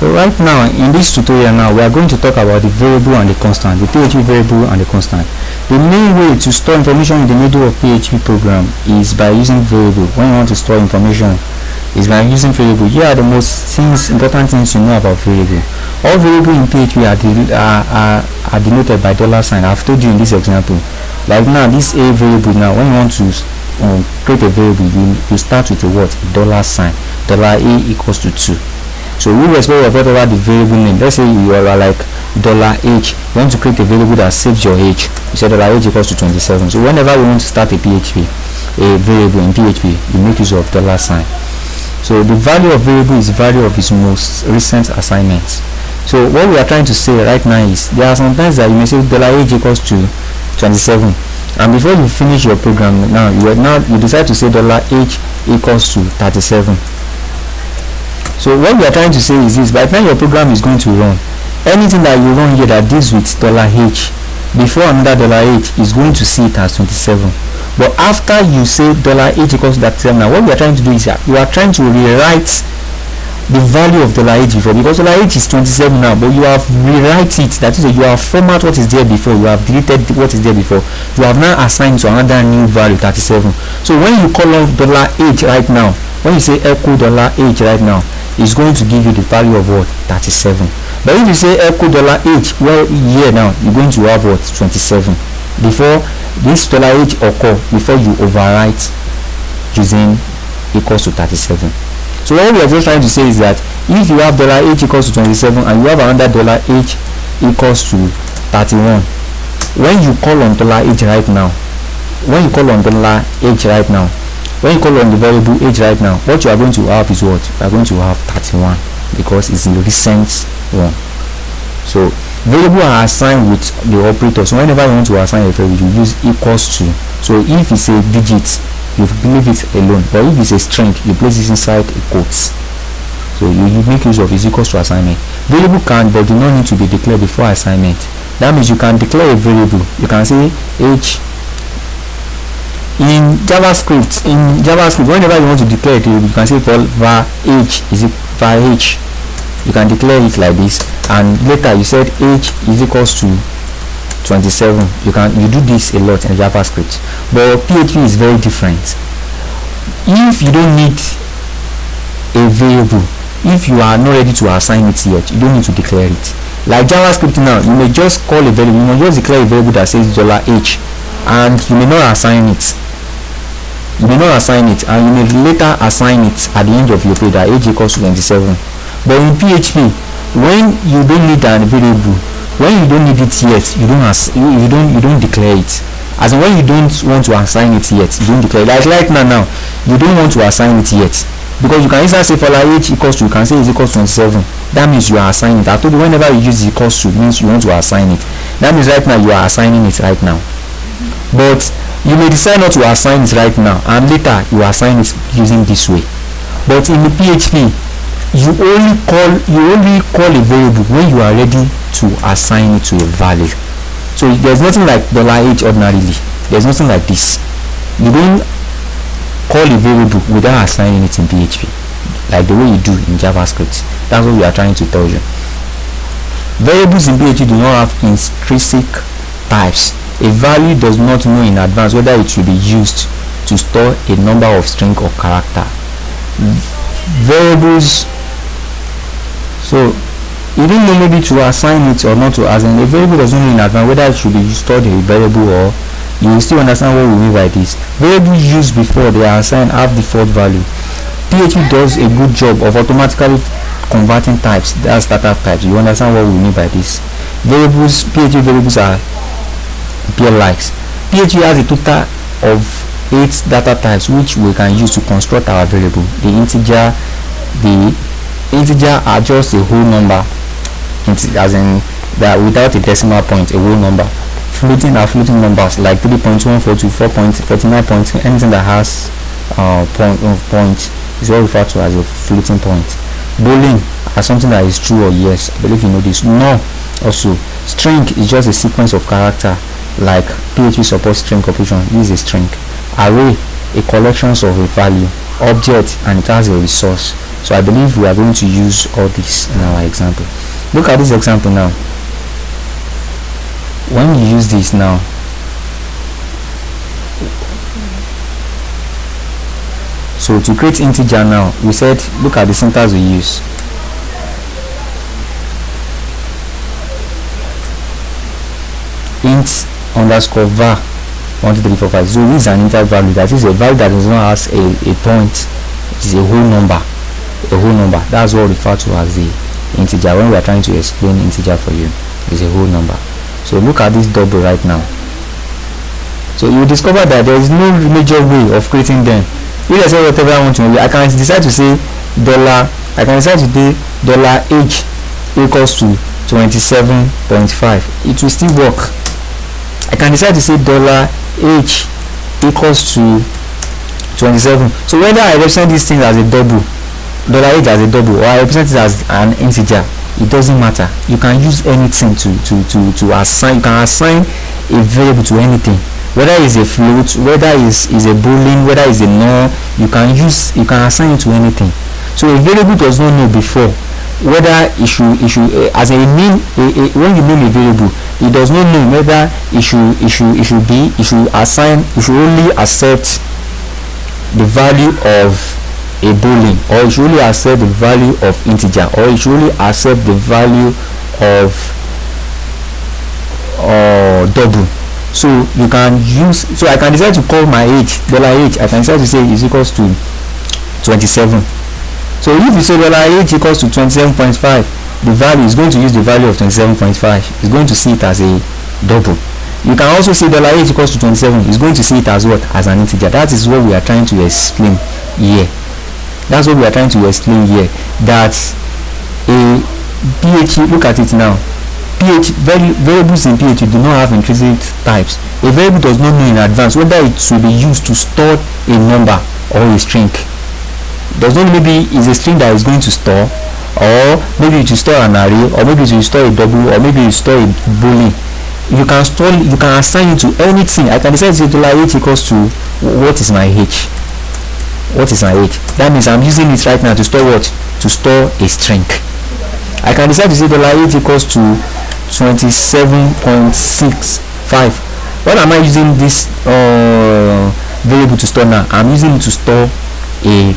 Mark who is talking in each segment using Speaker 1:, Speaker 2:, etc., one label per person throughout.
Speaker 1: So right now in this tutorial now we are going to talk about the variable and the constant, the PHP variable and the constant. The main way to store information in the middle of PHP program is by using variable. When you want to store information is by using variable. Here are the most important things you know about variable. All variable in PHP are denoted by $sign. I've told you in this example. Like now this a variable, now when you want to create a variable, you start with a what? $sign. $a equals to 2. So irrespective of whatever the variable name, let's say you are like $h, you want to create a variable that saves your age, you say $h equals to 27. So whenever you want to start a variable in PHP, you make use of $sign. So the value of variable is the value of its most recent assignments. So what we are trying to say right now is there are some times that you may say $h equals to 27, and before you finish your program you decide to say $h equals to 37. So what we are trying to say is this: by the time your program is going to run, anything that you run here that deals with $h before another $h is going to see it as 27. But after you say $h equals to 37, now what we are trying to do is that you are trying to rewrite the value of $h before, because $h is 27 now, but you have rewrite it. That is, you have format what is there before, you have deleted what is there before, you have now assigned to another new value 37. So when you call off $h right now, when you say echo $h right now, it's going to give you the value of what? 37. But if you say echo $h, well, here now you're going to have what? 27. Before this $h occur, before you overwrite using equals to 37. So what we are just trying to say is that if you have $h equals to 27 and you have another $h equals to 31, when you call on $h right now, when you call on the variable h right now, what you are going to have is what? You are going to have 31, because it's the recent one. So variable are assigned with the operator. So whenever you want to assign a variable, you use equals to. So if it's a digit, you leave it alone, but if it's a string, you place it inside a quotes. So you make use of is equals to assignment. Variable can but do not need to be declared before assignment. That means you can declare a variable. You can say h in JavaScript. Whenever you want to declare it, you can say var h is var h. You can declare it like this, and later you said h is equals to 27. You do this a lot in JavaScript, but PHP is very different. If you don't need a variable, if you are not ready to assign it yet, you don't need to declare it. Like JavaScript now, you may just call a variable, you may just declare a variable that says $h, and you may not assign it. And you may later assign it at the end of your page that h equals to 27. But in PHP, when you don't need a variable, when you don't need it yet, you don't declare it. As in, when you don't want to assign it yet, you don't declare it. Like now you don't want to assign it yet, because you can easily say for h equals to, you can say is equals to 27. That means you are assigning it. I told you whenever you use equals to, means you want to assign it. That means right now you are assigning it right now. But you may decide not to assign it right now, and later you assign it using this way. But in the PHP, you only call a variable when you are ready to assign it to a value. So there's nothing like $h ordinarily. There's nothing like this. You don't call a variable without assigning it in PHP, like the way you do in JavaScript. That's what we are trying to tell you. Variables in PHP do not have intrinsic types. A value does not know in advance whether it will be used to store a number of string or character. Variables, so you don't know maybe to assign it or not to assign. A variable does not know in advance whether it should be stored a variable, or you will still understand what we mean by this. Variables used before they are assigned have default value. PHP does a good job of automatically converting types, that's data types. You understand what we mean by this. Variables, PHP variables are likes. PHP has a total of 8 data types which we can use to construct our variable. The integer are just a whole number, as in that without a decimal point, a whole number. Floating are floating numbers like 3.142, 4.39, anything that has point is what referred to as a floating point. Boolean are something that is true or yes. I believe you know this. No, also string is just a sequence of character, like PHP supports string operation. This is a string. Array, a collection of a value. Object, and it has a resource. So I believe we are going to use all this in our example. Look at this example now. When you use this now, so to create integer now, we said, look at the syntax we use. Int underscore var 1 2 3 4 5. So this is an integer value, that is a value that does not have a point. It is a whole number. That's what we refer to as the integer when we are trying to explain integer for you. It's a whole number. So look at this double right now. So you will discover that there is no major way of creating them. If I say whatever I want to know, I can decide to say $, I can decide to say $h equals to 27.5. It will still work. I can decide to say $h equals to 27. So whether I represent this thing as a double, $h as a double, or I represent it as an integer, it doesn't matter. You can use anything to assign. You can assign a variable to anything, whether it's a float, whether it's a boolean, whether it's a null. You can assign it to anything. So a variable does not know before whether it should as a name. When you name a variable, it does not know whether it should only accept the value of a boolean, or it should only accept the value of integer, or it should only accept the value of double. So you can use, so I can decide to call my h $h. I can decide to say is equals to 27. So if you say $h equals to 27.5, the value is going to use the value of 27.5. It's going to see it as a double. You can also say $h equals to 27. It's going to see it as what? As an integer. That is what we are trying to explain here. That's what we are trying to explain here. That a PHP, look at it now. Variables in PHP do not have intrinsic types. A variable does not know in advance whether it will be used to store a number or a string. Does not maybe is a string that is going to store, or maybe it will store an array, or maybe it will store a double, or maybe it will store a boolean. You can assign it to anything. I can decide to say $h equals to, what is my h? What is my h? That means I'm using it right now to store what? To store a string. I can decide to say $h equals to 27.65. What am I using this variable to store now? I'm using it to store a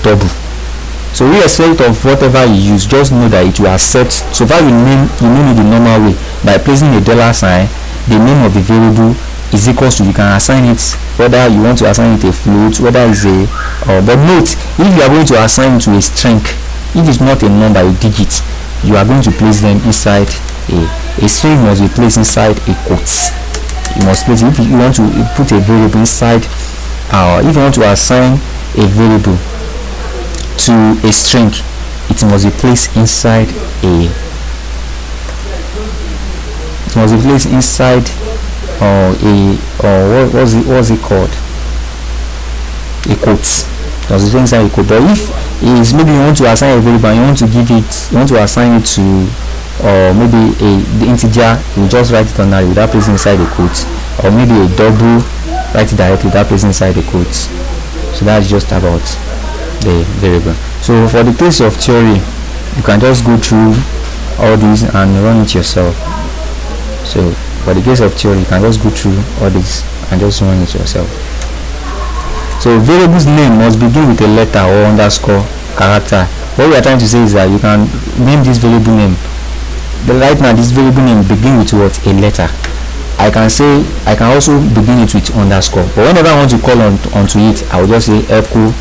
Speaker 1: double. So irrespective of whatever you use, just know that it will accept. So far you name it the normal way by placing a $sign. The name of the variable is equals to, you can assign it whether you want to assign it a float, whether it's a but note, if you are going to assign to a string, if it's not a number, a digit, you are going to place them inside a string must be placed inside a quote. You must place it. If you want to put a variable inside, if you want to assign a variable to a string, it must be placed inside what's it called, a quote. Does it inside a quote? But if is maybe you want to assign a variable and you want to assign it to maybe the integer, you just write it on that without placing inside the quote, or maybe a double, write it directly without placing inside the quotes. So that's just about the variable. So for the case of theory, you can just go through all these and run it yourself. So for the case of theory, you can just go through all this and just run it yourself. So variable's name must begin with a letter or underscore character. What we are trying to say is that you can name this variable name. But right now this variable name begin with what? A letter. I can also begin it with underscore. But whenever I want to call onto it, I will just say echo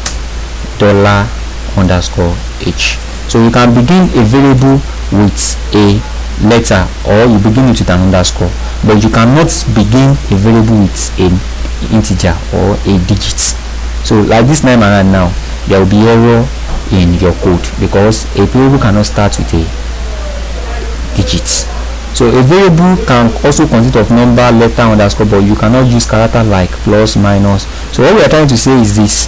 Speaker 1: $_h. So you can begin a variable with a letter, or you begin it with an underscore, but you cannot begin a variable with an integer or a digit. So like this time around now, there will be error in your code because a variable cannot start with a digit. So a variable can also consist of number, letter, underscore, but you cannot use character like plus, minus. So what we are trying to say is this: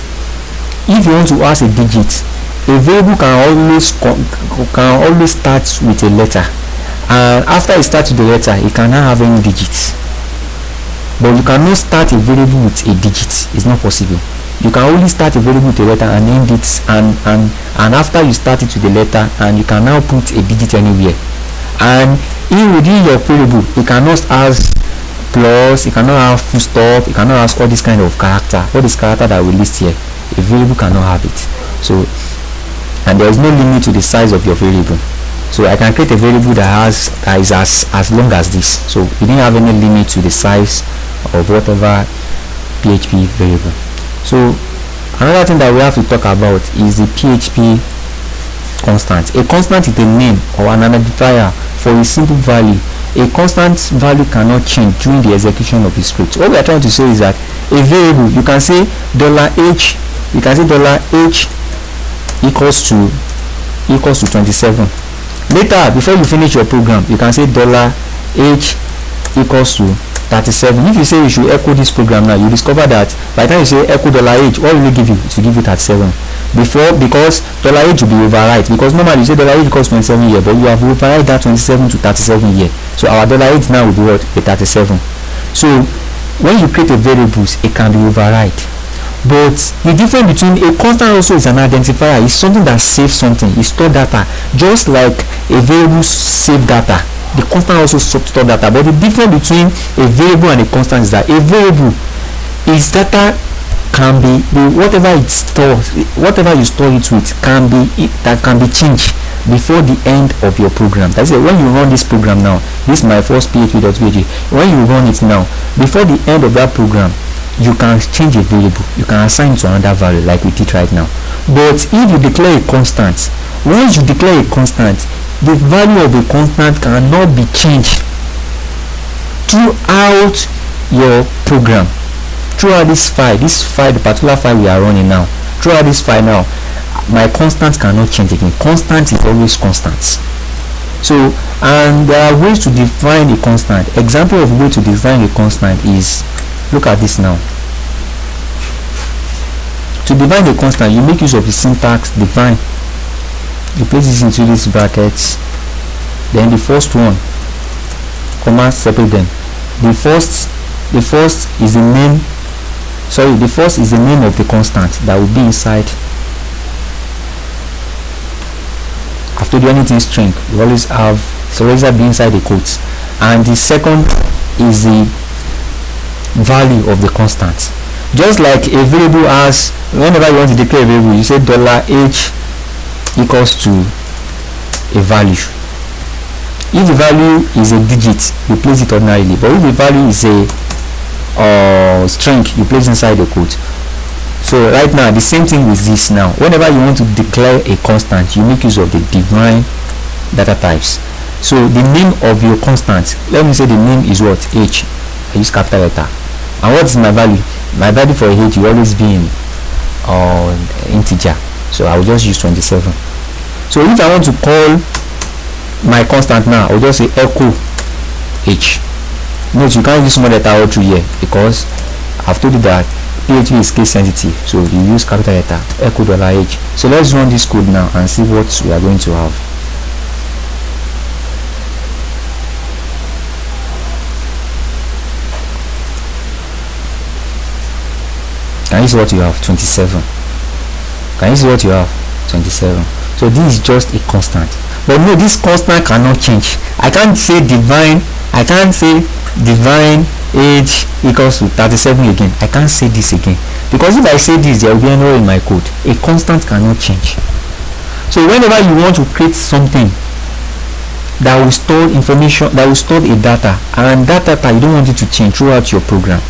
Speaker 1: if you want to ask a digit, a variable can always start with a letter, and after it starts with the letter, it cannot have any digits. But you cannot start a variable with a digit. It's not possible. you can only start a variable with a letter and end it, and after you start it with a letter, and you can now put a digit anywhere. And within your variable, you cannot ask plus, you cannot have full stop, you cannot ask all this kind of character, all this character that we list here. A variable cannot have it. So, and there is no limit to the size of your variable. So I can create a variable that is as long as this. So we didn't have any limit to the size of whatever PHP variable. So another thing that we have to talk about is the PHP constant. A constant is a name or an identifier for a simple value. A constant value cannot change during the execution of the script. What we are trying to say is that a variable, you can say $h, you can say $h equals to 27. Later, before you finish your program, you can say $h equals to 37. If you say you should echo this program now, you discover that by the time you say echo $h, what will it give you? It will give you 37. Before, because $h will be overwrite, because normally you say $h equals 27 here, but you have overwrite that 27 to 37 here. So our $h now will be what? A 37. So when you create a variables, it can be overwrite. But the difference between a constant also is an identifier. It's something that saves something. It stores data, just like a variable save data. The constant also store data. But the difference between a variable and a constant is that a variable is data can be whatever it stores, whatever you store it with can be changed before the end of your program. That's it. When you run this program now, this is my first php.pg. When you run it now, before the end of that program, you can change a variable, you can assign it to another value like we did right now. But if you declare a constant, once you declare a constant, the value of a constant cannot be changed throughout your program. Throughout this file, the particular file we are running now, throughout this file now, my constant cannot change again. Constant is always constant. So, and there are ways to define a constant. Example of way to define a constant is, look at this now. To define a constant, you make use of the syntax define. You place this into these brackets, then the first one, comma, separate them. The first is the name. Sorry, the first is the name of the constant that will be inside. After the anything string, you always have, so always be inside the quotes. And the second is the value of the constant. Just like a variable has, whenever you want to declare a variable, you say $h equals to a value. If the value is a digit, you place it ordinarily, but if the value is a string, you place inside the quote. So right now, the same thing with this now. Whenever you want to declare a constant, you make use of the define data types. So the name of your constant, let me say the name is what? H. I use capital letter. And what is my value? My value for a H will always be in integer. So I will just use 27. So if I want to call my constant now, I will just say echo H. Note you can't use small letter all through here because I've told you that PHP is case sensitive, so you use capital letter echo $h. So let's run this code now and see what we are going to have. Can you see what you have? 27. Can you see what you have? 27. So this is just a constant. But no, this constant cannot change. I can't say divine age equals to 37 again. I can't say this again, because if I say this, there will be an error in my code. A constant cannot change. So whenever you want to create something that will store information, that will store a data, and that data you don't want it to change throughout your program,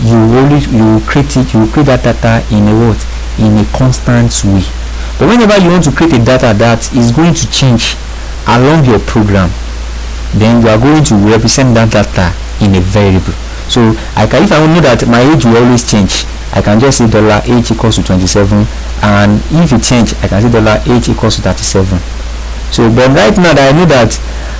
Speaker 1: you will create that data in a what? In a constant way. But whenever you want to create a data that is going to change along your program, then you are going to represent that data in a variable. So if I know that my age will always change, I can just say $h equals to 27, and if it change, I can say $h equals to 37. So but right now that I know that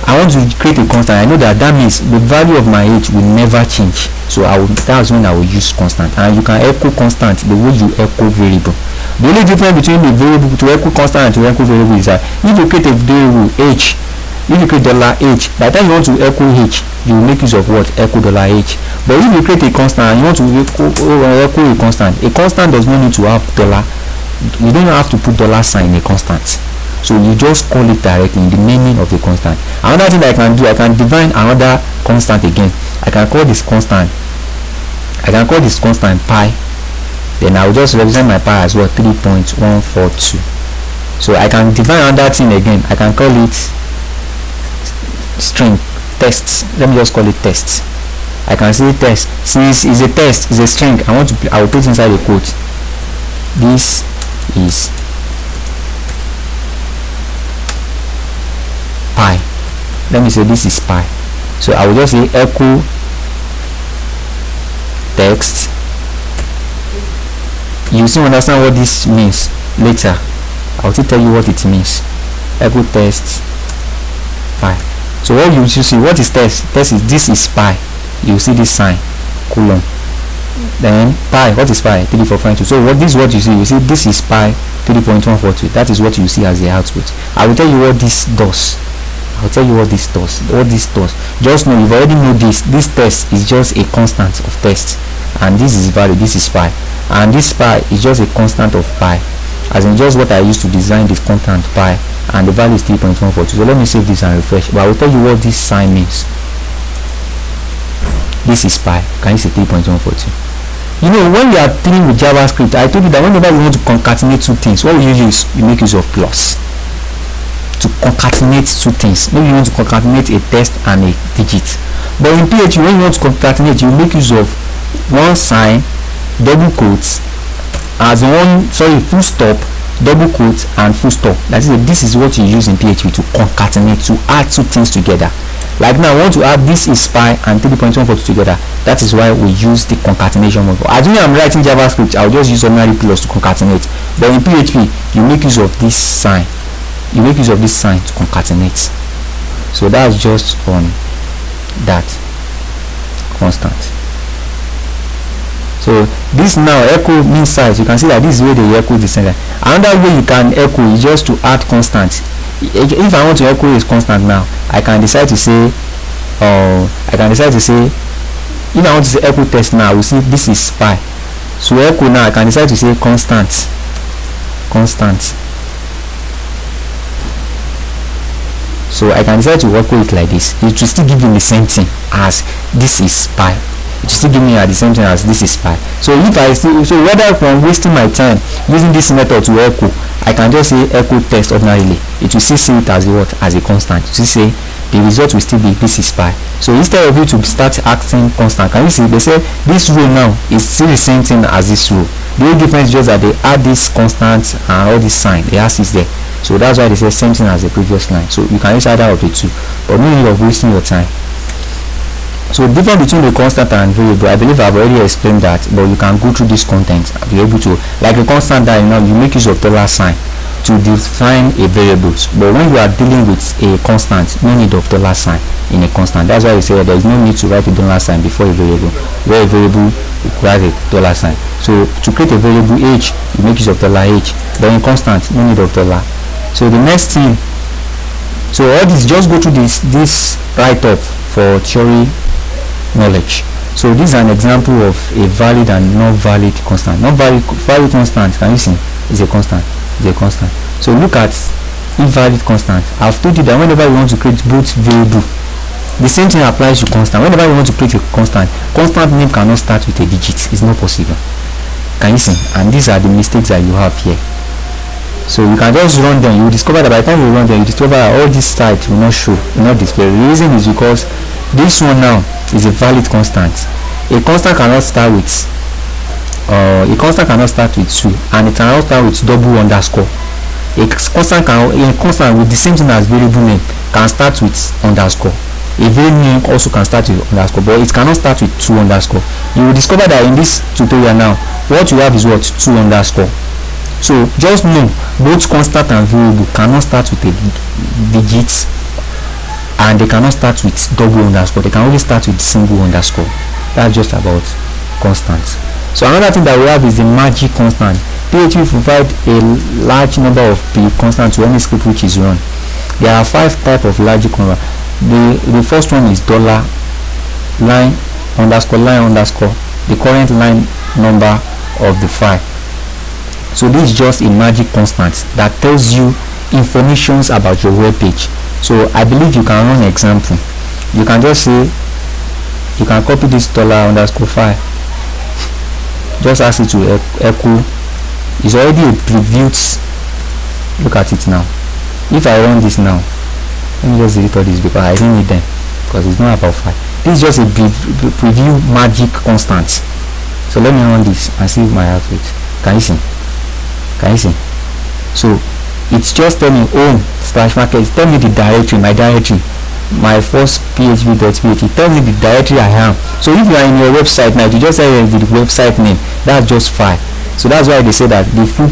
Speaker 1: I want to create a constant, I know that means the value of my age will never change. So that's when I will use constant. And you can echo constant the way you echo variable. The only difference between the variable to echo constant and to echo variable is that if you create a variable h If you create $h, by the time you want to echo h, you will make use of what? Echo $h. But if you create a constant and you want to echo a constant does not need to have dollar. You don't have to put $sign in a constant. So you just call it directly in the meaning of the constant. Another thing that I can do, I can define another constant again. I can call this constant pi. Then I will just represent my pi as well, 3.142. So I can define another thing again. I can call it string tests. Let me just call it tests. I can say test. Since it's a test, it's a string, I will put inside a quote. This is pi. Let me say this is pi. So I will just say echo text. You still understand what this means later. I will still tell you what it means. Echo text pi. So what you should see, what is test? Test is this is pi. You see this sign, colon. Then pi, what is pi? 3452. So what this is what you see. You see this is pi 3.142. That is what you see as the output. I will tell you what this does. I'll tell you what this does. Just know, you've already know this. This test is just a constant of test, and this is value. This is pi, and this pi is just a constant of pi, as in just what I used to design this constant pi, and the value is 3.142. So let me save this and refresh. But I will tell you what this sign means. This is pi. Can you see 3.142? You know, when we are dealing with JavaScript, I told you that whenever we want to concatenate two things, what we usually use, we make use of plus. To concatenate two things. Maybe you want to concatenate a text and a digit. But in PHP, when you want to concatenate, you make use of one sign, double quotes, as full stop, double quotes, and full stop. That is, this is what you use in PHP to concatenate, to add two things together. Like now, I want to add this is pi and 3.142 together. That is why we use the concatenation mode. As when I'm writing JavaScript, I'll just use ordinary plus to concatenate. But in PHP, you make use of this sign. You make use of this sign to concatenate. So that's just on that constant. So this now echo means size. You can see that this is where they echo the center. Another way you can echo is just to add constant. If I want to echo is constant now, I can decide to say if I want to say echo test now, we see this is pi. So echo now, I can decide to say constant. So I can decide to work with it like this. It will still give me the same thing as this is pi. It will still give me the same thing as this is pi. So if whether from wasting my time using this method to echo, I can just say echo text ordinarily. It will still see it as what? As a constant. It will say the result will still be this is pi. So instead of you to start acting constant, can you see they say this row now is still the same thing as this row. The only difference is just that they add this constant and all this sign. They add is there. So that's why they say same thing as the previous line. So you can use either of the two, but no need of wasting your time. So the difference between the constant and variable, I believe I've already explained that, but you can go through this content and be able to, like a constant that you make use of dollar sign to define a variable. But when you are dealing with a constant, no need of dollar sign in a constant. That's why we say there is no need to write a dollar sign before a variable, where a variable requires a dollar sign. So to create a variable h, you make use of $h, but in constant, no need of dollar. So the next thing, so all this, just go through this write-up for theory knowledge. So this is an example of a valid and non-valid constant. Valid constant, can you see, is a constant. So look at invalid constant. I've told you that whenever you want to create both variable, the same thing applies to constant. Whenever you want to create a constant name cannot start with a digit. It's not possible. Can you see? And these are the mistakes that you have here. So you can just run them. You will discover that by the time you run them, you discover that all this site will not show, will not display. The reason is because this one now is a valid constant. A constant cannot start with 2, and it cannot start with double underscore. A constant with the same thing as variable name can start with underscore. A variable name also can start with underscore, but it cannot start with 2 underscore. You will discover that in this tutorial now, what you have is what? 2 underscore. So just know both constant and variable cannot start with a digit, and they cannot start with double underscore. They can only start with single underscore. That's just about constants. So another thing that we have is the magic constant. PHP provides a large number of constants to any script which is run. There are 5 types of logic number. The first one is dollar, line underscore, the current line number of the file. So this is just a magic constant that tells you informations about your web page. So I believe you can run an example. You can just say, you can copy this dollar underscore file, just ask it to echo. It's already a previewed. Look at it now. If I run this now, let me just delete all this because I didn't need them, because it's not about file. This is just a preview magic constant. So let me run this and see my output. Can you see? Can you see? So it's just telling me home / market. Tell me the directory, my first php.php. It tells me the directory I am. So if you are in your website now, you just say the website name, that's just file. So that's why they say that the full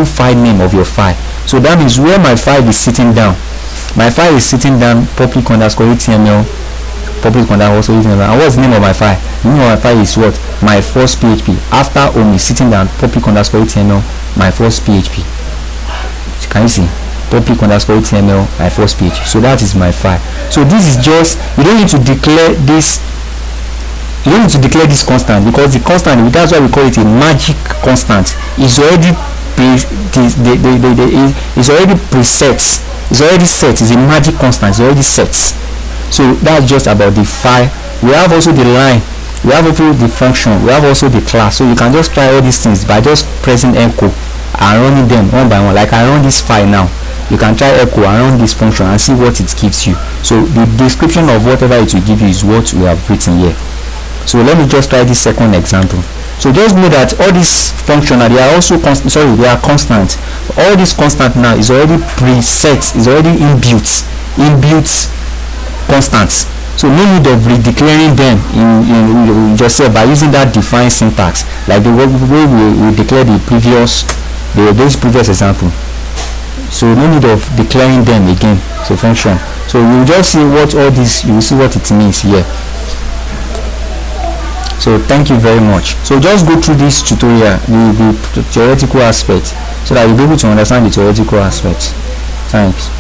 Speaker 1: file name of your file. So that means where my file is sitting down. My file is sitting down public underscore HTML, public underscore HTML. And what's the name of my file? The name of my file is what? My first PHP. After home is sitting down public underscore HTML, my first PHP. Can you see? Public underscore HTML, my first PHP. So that is my file. So this is just, you don't need to declare this. You don't need to declare this constant, because the constant, that's why we call it a magic constant, is already is already preset. It's already set. It's a magic constant. It's already set. So that's just about the file. We have also the line. We have also the function. We have also the class. So you can just try all these things by just pressing echo and running them one by one. Like I run this file now. You can try echo and run this function and see what it gives you. So the description of whatever it will give you is what we have written here. So let me just try this second example. So just know that all these functional, they are also they are constant. All this constant now is already preset, is already inbuilt constants. So no need of redeclaring them in yourself by using that define syntax, like the way we declare the previous example. So no need of declaring them again. So function. So you just see what all this, you will see what it means here. So thank you very much. So just go through this tutorial, the theoretical aspect, so that you'll be able to understand the theoretical aspect. Thanks.